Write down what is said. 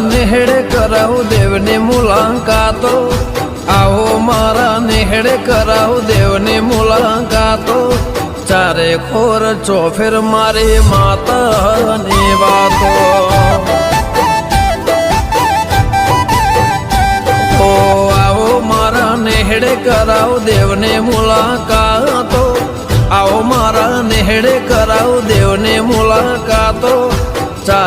નેહડે કરાવું દેવની મુલાકાતો, આવો મારા નેહડે કરાવું દેવની મુલાકાતો, ચારે ખોર ચોફેર મારી માતાની વાતો। ઓ આવો મારા નેહડે કરાવું દેવની મુલાકાતો, આવો મારા નેહડે કરાવું દેવની મુલાકાતો।